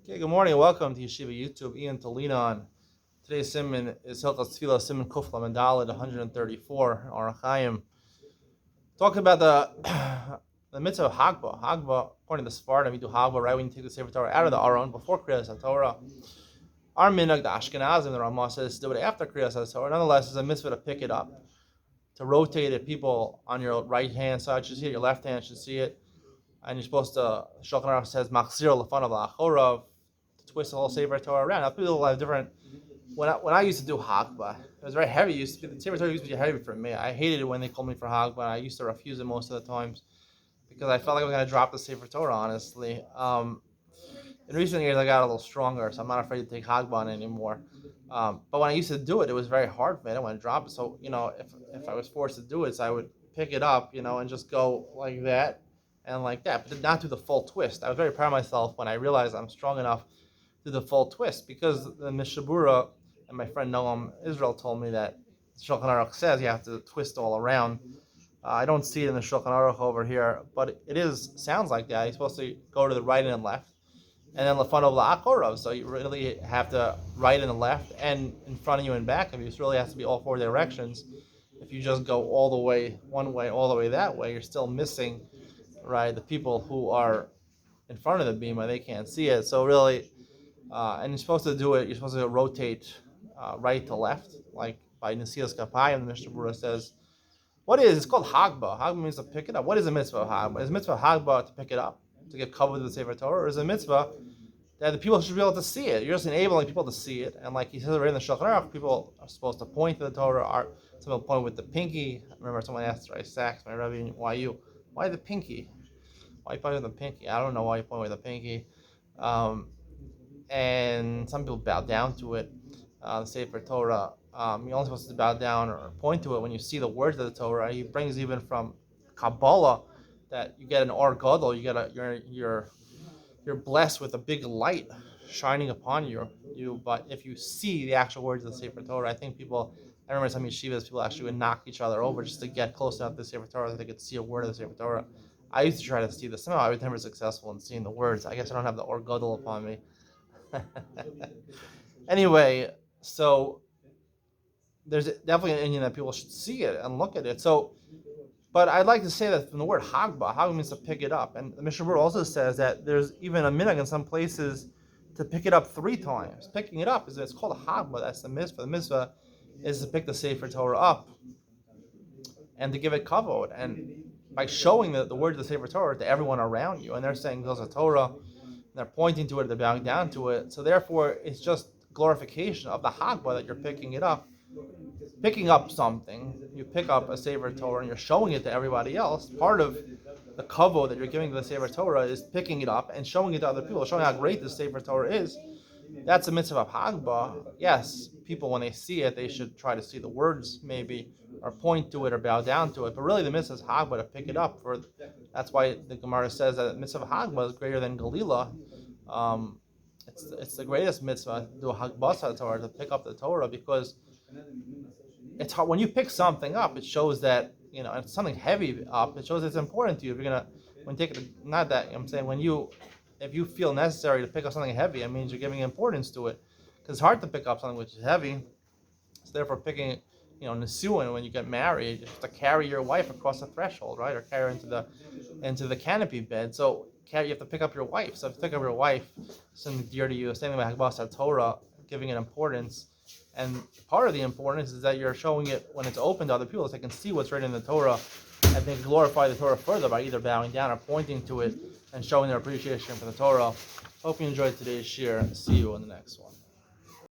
Okay, good morning. Welcome to Yeshiva YouTube. Iyun to lean on. Today's simon is Hilchas Tefillah Simon Kuf Lamed Daled 134. Or Chaim. Talking about the mitzvah of Hagbah. Hagbah, according to the Spartan, we do Hagbah right when you take the Sefer Torah out of the Aron before Kriyas HaTorah. Our minhag, the Ashkenazim, the Ramah says, do it after Kriyas HaTorah. Nonetheless, it's a mitzvah to pick it up, to rotate it. People on your right hand side should see it, your left hand should see it, and you're supposed to. Shulchan Aruch says Machzir lefanav la'achorav, to twist the whole Sefer Torah around. Now people have different. When I used to do Hagbah, it was very heavy. The Sefer Torah used to be heavy for me. I hated it when they called me for Hagbah. I used to refuse it most of the times because I felt like I was going to drop the Sefer Torah, honestly. In recent years, I got a little stronger, so I'm not afraid to take Hagbah anymore. But when I used to do it, it was very hard for me. I didn't want to drop it. So, if I was forced to do it, so I would pick it up, and just go like that and like that, but not do the full twist. I was very proud of myself when I realized I'm strong enough to do the full twist, because the Mishabura and my friend Noam Israel told me that Shulchan Aruch says you have to twist all around. I don't see it in the Shulchan Aruch over here, but sounds like that. You're supposed to go to the right and left, and then lefanov la'achorav. So you really have to right and left, and in front of you and back of you. So it really has to be all four directions. If you just go all the way one way, all the way that way, you're still missing, right, the people who are in front of the bima. They can't see it. So really, and you're supposed to do it. You're supposed to rotate right to left, like by Nesilas Kapayim. The Mishnah Berurah says, "What is? It's called Hagbah. Hagbah means to pick it up. What is a mitzvah of Hagbah? Is a mitzvah of Hagbah to pick it up, to get covered with the Sefer Torah, or is a mitzvah that the people should be able to see it? You're just enabling people to see it, and like he says right in the Shulchan Aruch, people are supposed to point to the Torah. Some people point with the pinky. I remember someone asked Ray Sachs, my Rebbe, why the pinky? Why you point with the pinky? I don't know why you point with the pinky. And some people bow down to it. The Sefer Torah, you're only supposed to bow down or point to it when you see the words of the Torah. He brings even from Kabbalah that you get an or gadol, you're blessed with a big light shining upon you. But if you see the actual words of the Sefer Torah, I remember some yeshivas, people actually would knock each other over just to get close enough to the Sefer Torah that they could see a word of the Sefer Torah. I used to try to see this. Somehow I was never successful in seeing the words. I guess I don't have the or gadol upon me. Anyway, so there's definitely an Indian that people should see it and look at it. So, but I'd like to say that from the word Hagbah means to pick it up. And the Mishnah Berurah also says that there's even a minhag in some places to pick it up 3 times. Picking it up it's called a Hagbah. That's the mitzvah. The mitzvah is to pick the Sefer Torah up and to give it kavod, and by showing the words of the Sefer Torah to everyone around you, and they're saying those are Torah, and they're pointing to it, they're bowing down to it. So therefore, it's just glorification of the Hagbah that you're picking it up. Picking up something, you pick up a Sefer Torah and you're showing it to everybody else. Part of the kavod that you're giving to the Sefer Torah is picking it up and showing it to other people, showing how great the Sefer Torah is. That's a mitzvah of Hagbah. Yes, people when they see it, they should try to see the words maybe, or point to it or bow down to it. But really the mitzvah is Hagbah, to pick it up. That's why the Gemara says that the mitzvah of Hagbah is greater than Galila. It's the greatest mitzvah to do a Hagbah Torah, to pick up the Torah, because it's hard. When you pick something up, it shows that, it's something heavy up, it shows it's important to you. If you're if you feel necessary to pick up something heavy, it means you're giving importance to it. Because it's hard to pick up something which is heavy. So therefore picking it, Nesuin, when you get married, you have to carry your wife across the threshold, right? Or carry her into the canopy bed. So you have to pick up your wife. So if you pick up your wife, something dear to you, same thing with Hagbah Torah, giving it importance. And part of the importance is that you're showing it when it's open to other people, so they can see what's written in the Torah, and they glorify the Torah further by either bowing down or pointing to it and showing their appreciation for the Torah. Hope you enjoyed today's shir. See you in the next one.